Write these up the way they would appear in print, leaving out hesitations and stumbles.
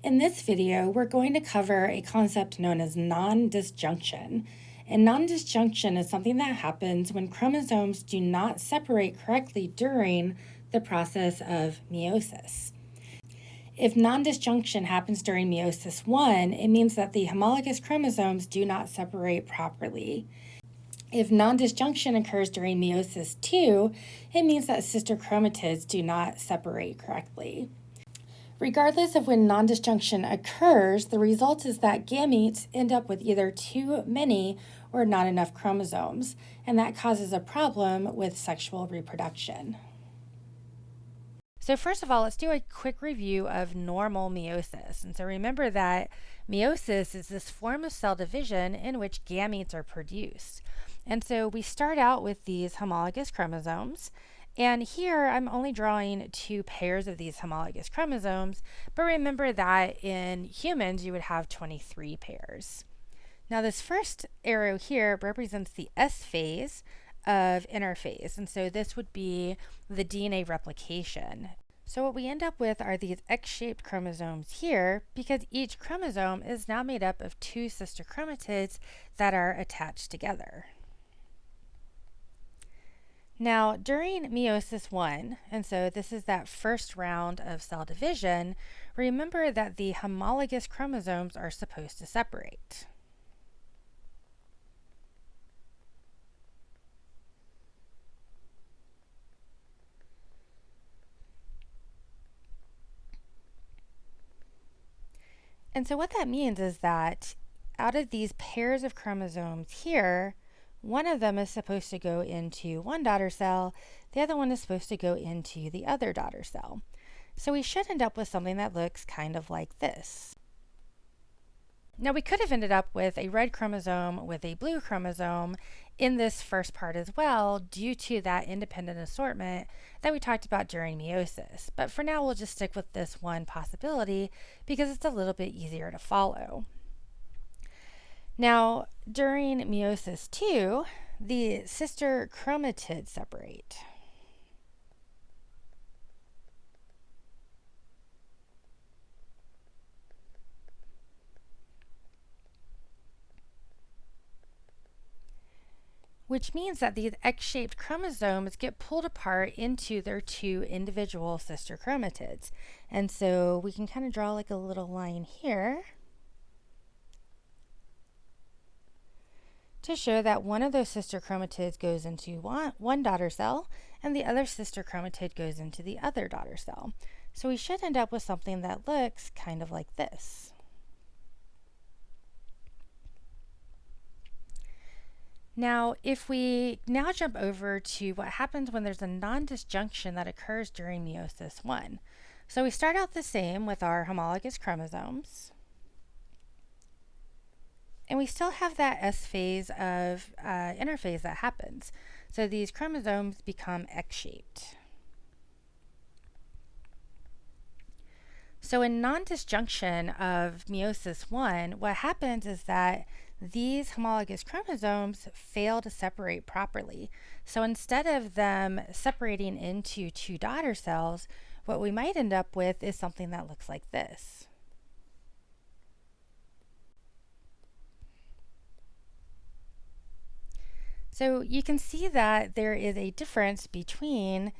In this video, we're going to cover a concept known as non-disjunction. And non-disjunction is something that happens when chromosomes do not separate correctly during the process of meiosis. If non-disjunction happens during meiosis 1, it means that the homologous chromosomes do not separate properly. If non-disjunction occurs during meiosis 2, it means that sister chromatids do not separate correctly. Regardless of when non-disjunction occurs, the result is that gametes end up with either too many or not enough chromosomes, and that causes a problem with sexual reproduction. So first of all, let's do a quick review of normal meiosis. And so remember that meiosis is this form of cell division in which gametes are produced. And so we start out with these homologous chromosomes. And here I'm only drawing 2 pairs of these homologous chromosomes, but remember that in humans you would have 23 pairs. Now this first arrow here represents the S phase of interphase, and so this would be the DNA replication. So what we end up with are these X-shaped chromosomes here because each chromosome is now made up of 2 sister chromatids that are attached together. Now, during meiosis 1, and so this is that first round of cell division, remember that the homologous chromosomes are supposed to separate. And so what that means is that out of these pairs of chromosomes here, one of them is supposed to go into one daughter cell, the other one is supposed to go into the other daughter cell. So we should end up with something that looks kind of like this. Now we could have ended up with a red chromosome with a blue chromosome in this first part as well due to that independent assortment that we talked about during meiosis. But for now we'll just stick with this one possibility because it's a little bit easier to follow. Now, during meiosis 2, the sister chromatids separate. Which means that these X-shaped chromosomes get pulled apart into their 2 individual sister chromatids. And so we can kind of draw like a little line here to show that one of those sister chromatids goes into one daughter cell and the other sister chromatid goes into the other daughter cell. So we should end up with something that looks kind of like this. Now, if we now jump over to what happens when there's a non-disjunction that occurs during meiosis 1. So we start out the same with our homologous chromosomes. And we still have that S phase of interphase that happens. So these chromosomes become X-shaped. So in non-disjunction of meiosis 1, what happens is that these homologous chromosomes fail to separate properly. So instead of them separating into 2 daughter cells, what we might end up with is something that looks like this. So you can see that there is a difference between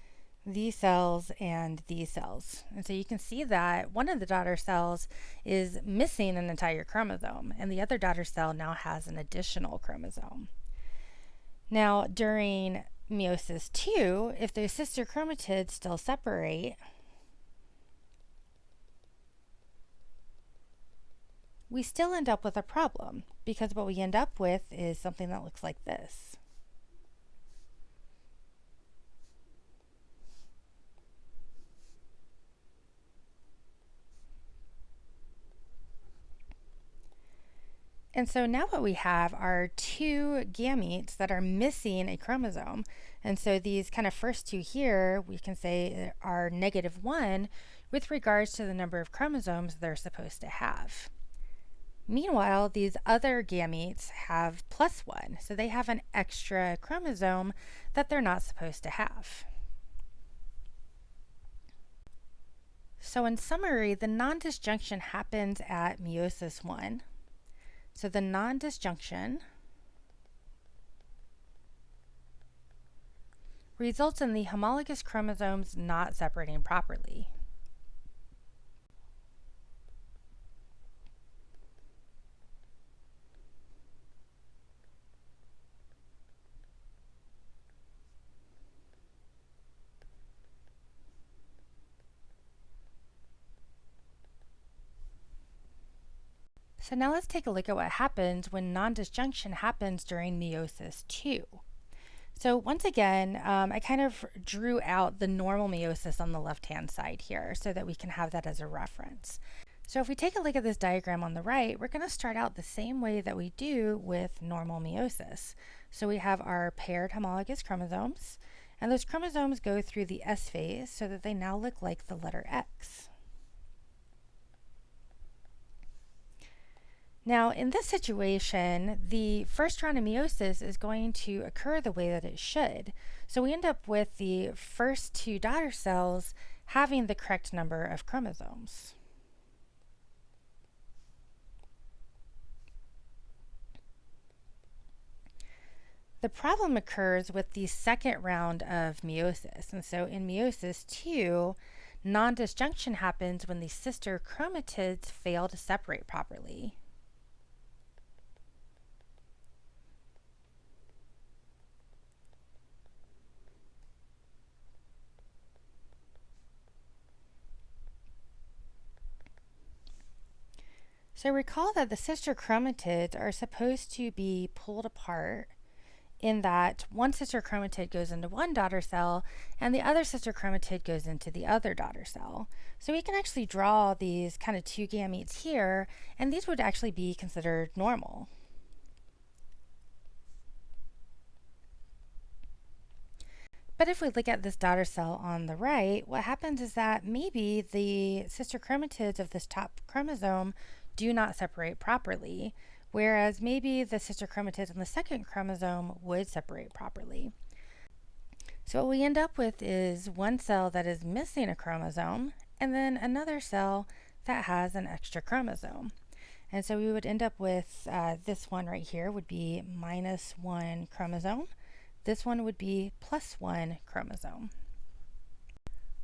these cells and these cells. And so you can see that one of the daughter cells is missing an entire chromosome, and the other daughter cell now has an additional chromosome. Now, during meiosis 2, if those sister chromatids still separate, we still end up with a problem because what we end up with is something that looks like this. And so now what we have are 2 gametes that are missing a chromosome. And so these kind of first 2 here, we can say are -1 with regards to the number of chromosomes they're supposed to have. Meanwhile, these other gametes have +1, so they have an extra chromosome that they're not supposed to have. So in summary, the non-disjunction happens at meiosis 1. So the non-disjunction results in the homologous chromosomes not separating properly. So now let's take a look at what happens when non-disjunction happens during meiosis 2. So once again, I kind of drew out the normal meiosis on the left-hand side here so that we can have that as a reference. So if we take a look at this diagram on the right, we're going to start out the same way that we do with normal meiosis. So we have our paired homologous chromosomes, and those chromosomes go through the S phase so that they now look like the letter X. Now, in this situation, the first round of meiosis is going to occur the way that it should. So we end up with the first two daughter cells having the correct number of chromosomes. The problem occurs with the second round of meiosis. And so in meiosis 2, non-disjunction happens when the sister chromatids fail to separate properly. So recall that the sister chromatids are supposed to be pulled apart in that one sister chromatid goes into one daughter cell and the other sister chromatid goes into the other daughter cell. So we can actually draw these kind of two gametes here, and these would actually be considered normal. But if we look at this daughter cell on the right, what happens is that maybe the sister chromatids of this top chromosome do not separate properly, whereas maybe the sister chromatids on the second chromosome would separate properly. So what we end up with is one cell that is missing a chromosome, and then another cell that has an extra chromosome. And so we would end up with this one right here would be -1 chromosome. This one would be +1 chromosome.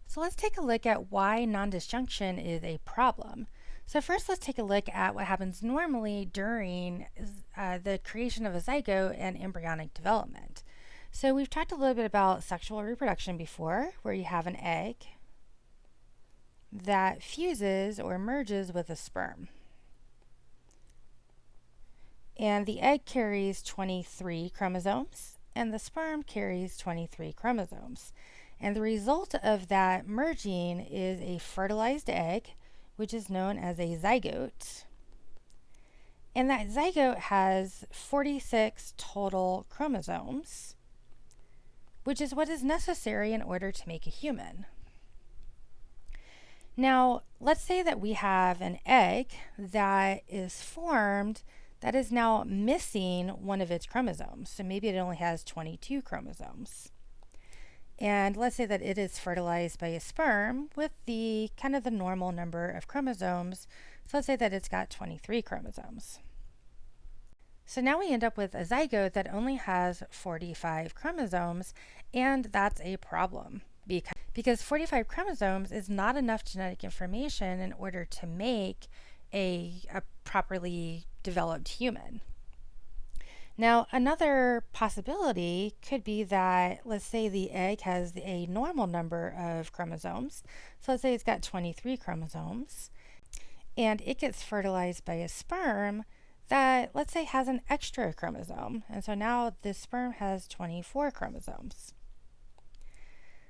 So let's take a look at why non-disjunction is a problem. So first, let's take a look at what happens normally during the creation of a zygote and embryonic development. So we've talked a little bit about sexual reproduction before, where you have an egg that fuses or merges with a sperm. And the egg carries 23 chromosomes, and the sperm carries 23 chromosomes. And the result of that merging is a fertilized egg, which is known as a zygote. And that zygote has 46 total chromosomes, which is what is necessary in order to make a human. Now, let's say that we have an egg that is formed that is now missing one of its chromosomes. So maybe it only has 22 chromosomes. And let's say that it is fertilized by a sperm with the kind of the normal number of chromosomes. So let's say that it's got 23 chromosomes. So now we end up with a zygote that only has 45 chromosomes, and that's a problem because 45 chromosomes is not enough genetic information in order to make a properly developed human. Now, another possibility could be that, let's say the egg has a normal number of chromosomes. So let's say it's got 23 chromosomes, and it gets fertilized by a sperm that, let's say, has an extra chromosome. And so now this sperm has 24 chromosomes.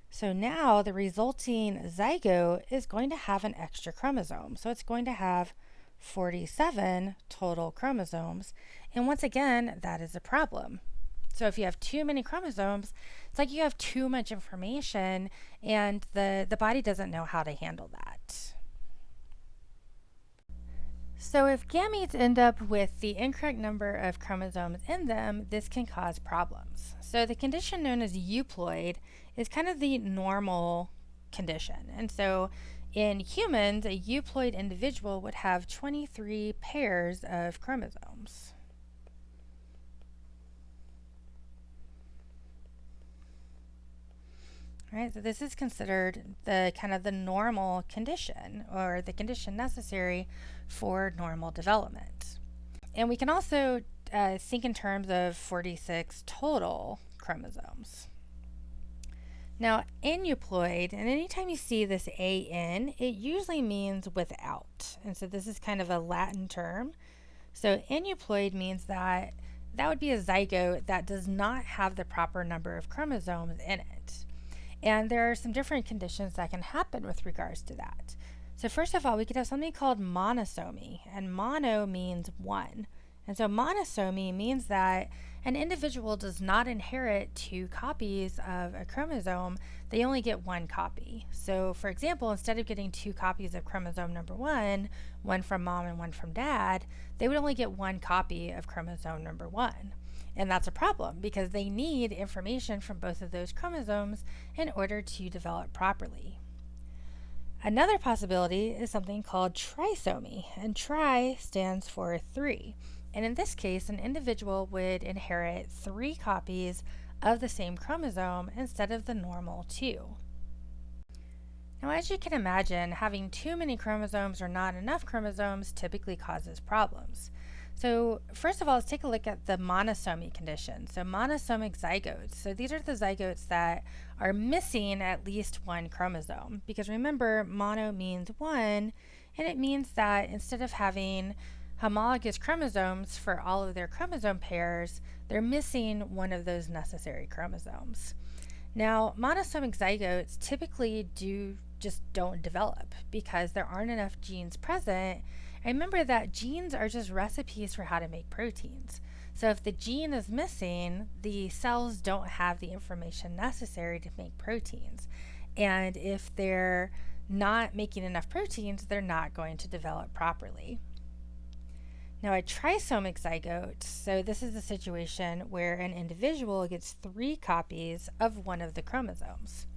So now the resulting zygote is going to have an extra chromosome. So it's going to have 47 total chromosomes. And once again, that is a problem. So if you have too many chromosomes, it's like you have too much information and the body doesn't know how to handle that. So if gametes end up with the incorrect number of chromosomes in them, this can cause problems. So the condition known as euploid is kind of the normal condition. And so In humans, a euploid individual would have 23 pairs of chromosomes. Right, so this is considered the kind of the normal condition, or the condition necessary for normal development. And we can also think in terms of 46 total chromosomes. Now, aneuploid, and anytime you see this AN, it usually means without. And so this is kind of a Latin term. So aneuploid means that would be a zygote that does not have the proper number of chromosomes in it. And there are some different conditions that can happen with regards to that. So first of all, we could have something called monosomy, and mono means one. And so monosomy means that an individual does not inherit 2 copies of a chromosome, they only get 1 copy. So for example, instead of getting 2 copies of chromosome number 1, one from mom and one from dad, they would only get 1 copy of chromosome number 1. And that's a problem because they need information from both of those chromosomes in order to develop properly. Another possibility is something called trisomy, and tri stands for 3. And in this case, an individual would inherit 3 copies of the same chromosome instead of the normal 2. Now, as you can imagine, having too many chromosomes or not enough chromosomes typically causes problems. So first of all, let's take a look at the monosomy condition. So monosomic zygotes. So these are the zygotes that are missing at least 1 chromosome. Because remember, mono means 1, and it means that instead of having homologous chromosomes for all of their chromosome pairs, they're missing one of those necessary chromosomes. Now, monosomic zygotes typically just don't develop because there aren't enough genes present. And remember that genes are just recipes for how to make proteins. So if the gene is missing, the cells don't have the information necessary to make proteins. And if they're not making enough proteins, they're not going to develop properly. Now, a trisomic zygote, so this is a situation where an individual gets 3 copies of one of the chromosomes.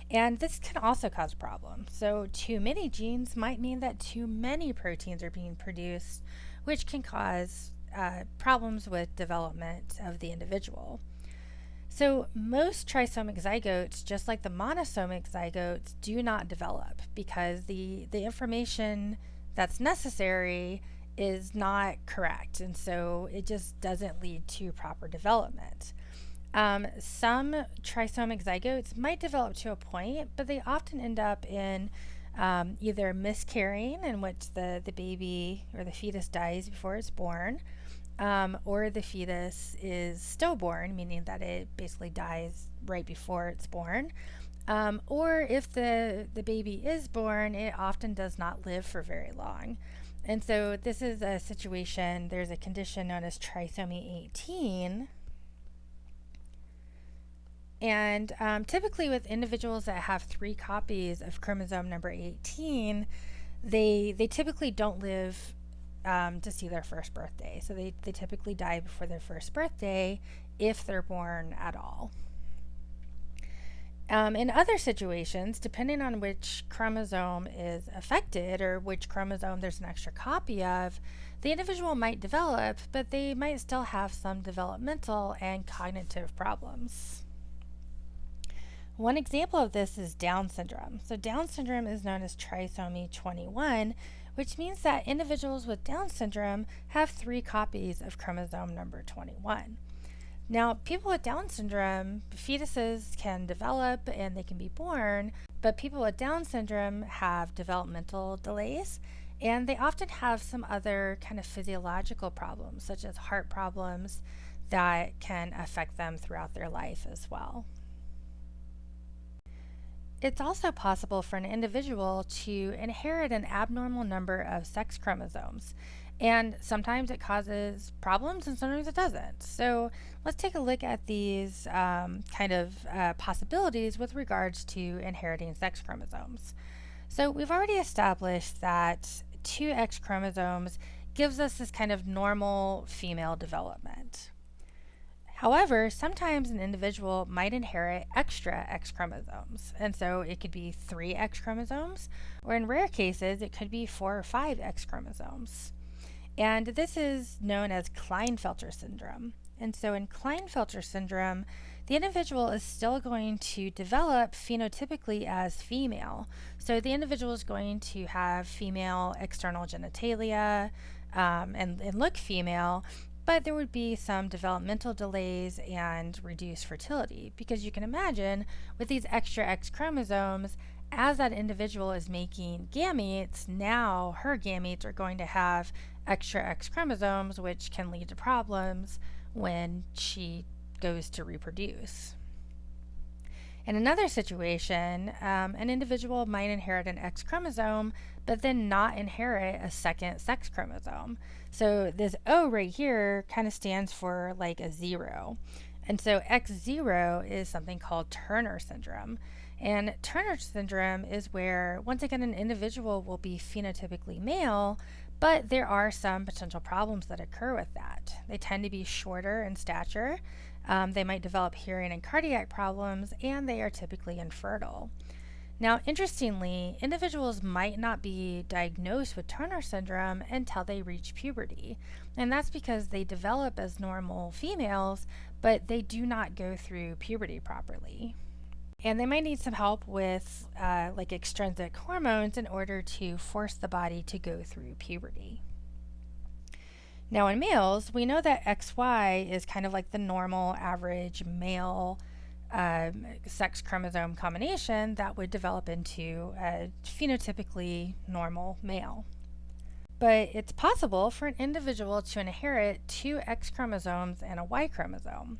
And this can also cause problems. So too many genes might mean that too many proteins are being produced, which can cause problems with development of the individual. So most trisomic zygotes, just like the monosomic zygotes, do not develop because the information that's necessary is not correct, and so it just doesn't lead to proper development. Some trisomic zygotes might develop to a point, but they often end up in either miscarrying, in which the baby or the fetus dies before it's born, or the fetus is stillborn, meaning that it basically dies right before it's born. Or if the baby is born, it often does not live for very long. And so this is a situation, there's a condition known as trisomy 18. And typically with individuals that have 3 copies of chromosome number 18, they typically don't live to see their first birthday. So they typically die before their first birthday if they're born at all. In other situations, depending on which chromosome is affected or which chromosome there's an extra copy of, the individual might develop, but they might still have some developmental and cognitive problems. One example of this is Down syndrome. So Down syndrome is known as trisomy 21, which means that individuals with Down syndrome have 3 copies of chromosome number 21. Now, people with Down syndrome, fetuses can develop and they can be born, but people with Down syndrome have developmental delays, and they often have some other kind of physiological problems, such as heart problems, that can affect them throughout their life as well. It's also possible for an individual to inherit an abnormal number of sex chromosomes. And sometimes it causes problems and sometimes it doesn't. So let's take a look at these possibilities with regards to inheriting sex chromosomes. So we've already established that 2 X chromosomes gives us this kind of normal female development. However, sometimes an individual might inherit extra X chromosomes, and so it could be 3 X chromosomes, or in rare cases, it could be 4 or 5 X chromosomes. And this is known as Klinefelter syndrome. And so in Klinefelter syndrome, the individual is still going to develop phenotypically as female. So the individual is going to have female external genitalia and look female, but there would be some developmental delays and reduced fertility, because you can imagine with these extra X chromosomes, as that individual is making gametes, now her gametes are going to have extra X chromosomes, which can lead to problems when she goes to reproduce. In another situation, an individual might inherit an X chromosome, but then not inherit a second sex chromosome. So this O right here kind of stands for like a 0. And so X0 is something called Turner syndrome. And Turner syndrome is where, once again, an individual will be phenotypically male, but there are some potential problems that occur with that. They tend to be shorter in stature. They might develop hearing and cardiac problems, and they are typically infertile. Now, interestingly, individuals might not be diagnosed with Turner syndrome until they reach puberty. And that's because they develop as normal females, but they do not go through puberty properly. And they might need some help with like extrinsic hormones in order to force the body to go through puberty. Now in males, we know that XY is kind of like the normal average male sex chromosome combination that would develop into a phenotypically normal male. But it's possible for an individual to inherit 2 X chromosomes and a Y chromosome.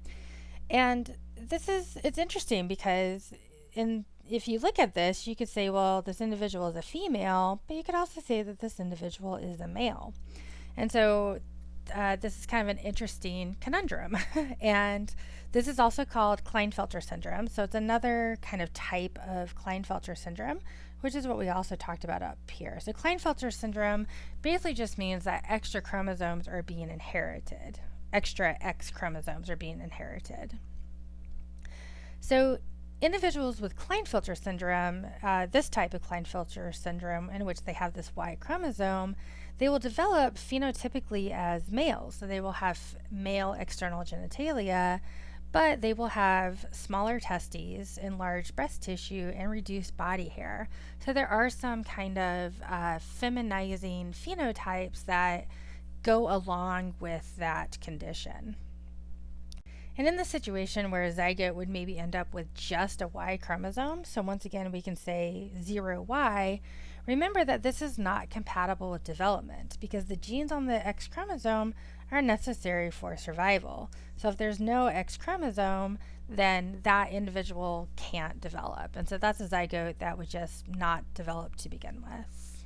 And it's interesting because if you look at this, you could say, well, this individual is a female, but you could also say that this individual is a male. And so this is kind of an interesting conundrum. And this is also called Klinefelter syndrome. So it's another kind of type of Klinefelter syndrome, which is what we also talked about up here. So Klinefelter syndrome basically just means that extra chromosomes are being inherited. Extra X chromosomes are being inherited. So individuals with Klinefelter syndrome, this type of Klinefelter syndrome in which they have this Y chromosome, they will develop phenotypically as males. So they will have male external genitalia, but they will have smaller testes, enlarged breast tissue, and reduced body hair. So there are some kind of feminizing phenotypes that go along with that condition. And in the situation where a zygote would maybe end up with just a Y chromosome, so once again we can say 0Y, remember that this is not compatible with development because the genes on the X chromosome are necessary for survival. So if there's no X chromosome, then that individual can't develop. And so that's a zygote that would just not develop to begin with.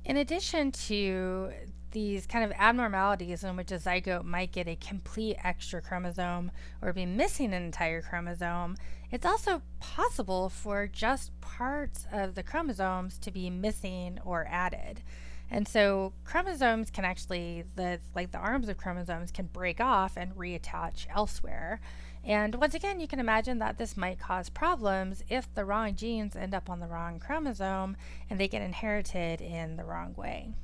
In addition to these kind of abnormalities in which a zygote might get a complete extra chromosome or be missing an entire chromosome, it's also possible for just parts of the chromosomes to be missing or added. And so chromosomes can actually, the arms of chromosomes can break off and reattach elsewhere. And once again, you can imagine that this might cause problems if the wrong genes end up on the wrong chromosome and they get inherited in the wrong way.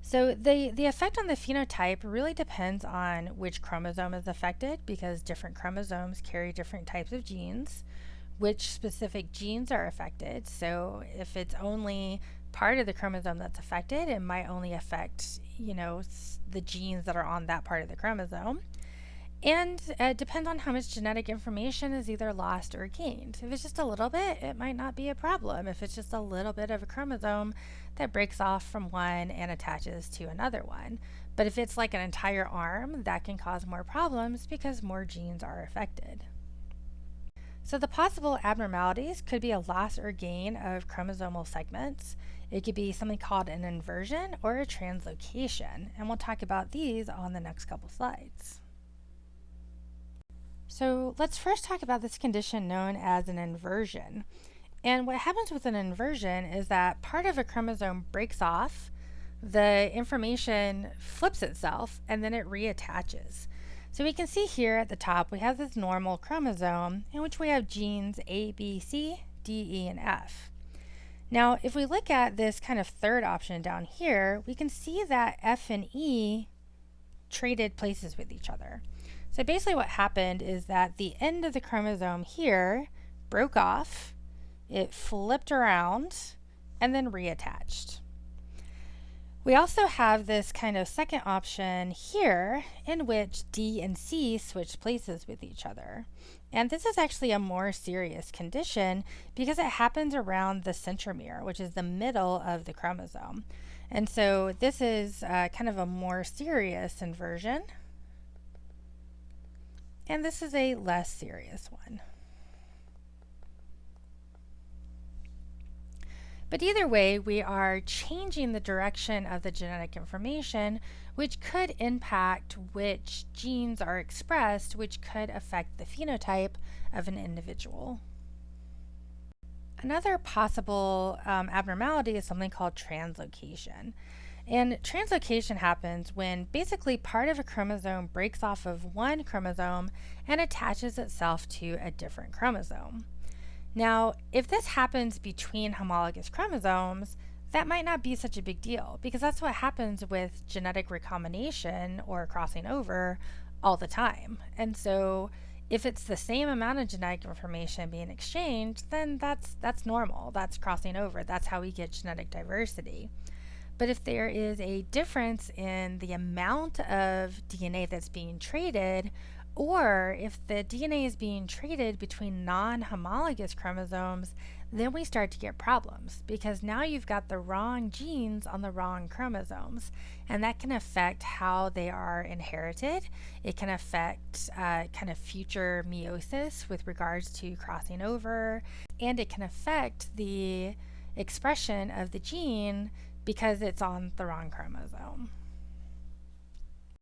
So the effect on the phenotype really depends on which chromosome is affected, because different chromosomes carry different types of genes, which specific genes are affected. So if it's only part of the chromosome that's affected, it might only affect, the genes that are on that part of the chromosome. And it depends on how much genetic information is either lost or gained. If it's just a little bit, it might not be a problem. If it's just a little bit of a chromosome that breaks off from one and attaches to another one. But if it's like an entire arm, that can cause more problems because more genes are affected. So the possible abnormalities could be a loss or gain of chromosomal segments. It could be something called an inversion or a translocation. And we'll talk about these on the next couple slides. So let's first talk about this condition known as an inversion. And what happens with an inversion is that part of a chromosome breaks off, the information flips itself and then it reattaches. So we can see here at the top we have this normal chromosome in which we have genes A, B, C, D, E, and F. Now, if we look at this kind of third option down here, we can see that F and E traded places with each other. So basically what happened is that the end of the chromosome here broke off, it flipped around, and then reattached. We also have this kind of second option here in which D and C switch places with each other. And this is actually a more serious condition because it happens around the centromere, which is the middle of the chromosome. And so this is kind of a more serious inversion. And this is a less serious one. But either way, we are changing the direction of the genetic information, which could impact which genes are expressed, which could affect the phenotype of an individual. Another possible abnormality is something called translocation. And translocation happens when basically part of a chromosome breaks off of one chromosome and attaches itself to a different chromosome. Now, if this happens between homologous chromosomes, that might not be such a big deal because that's what happens with genetic recombination or crossing over all the time. And so if it's the same amount of genetic information being exchanged, then that's normal. That's crossing over. That's how we get genetic diversity. But if there is a difference in the amount of DNA that's being traded, or if the DNA is being traded between non-homologous chromosomes, then we start to get problems because now you've got the wrong genes on the wrong chromosomes, and that can affect how they are inherited. It can affect kind of future meiosis with regards to crossing over, and it can affect the expression of the gene because it's on the wrong chromosome.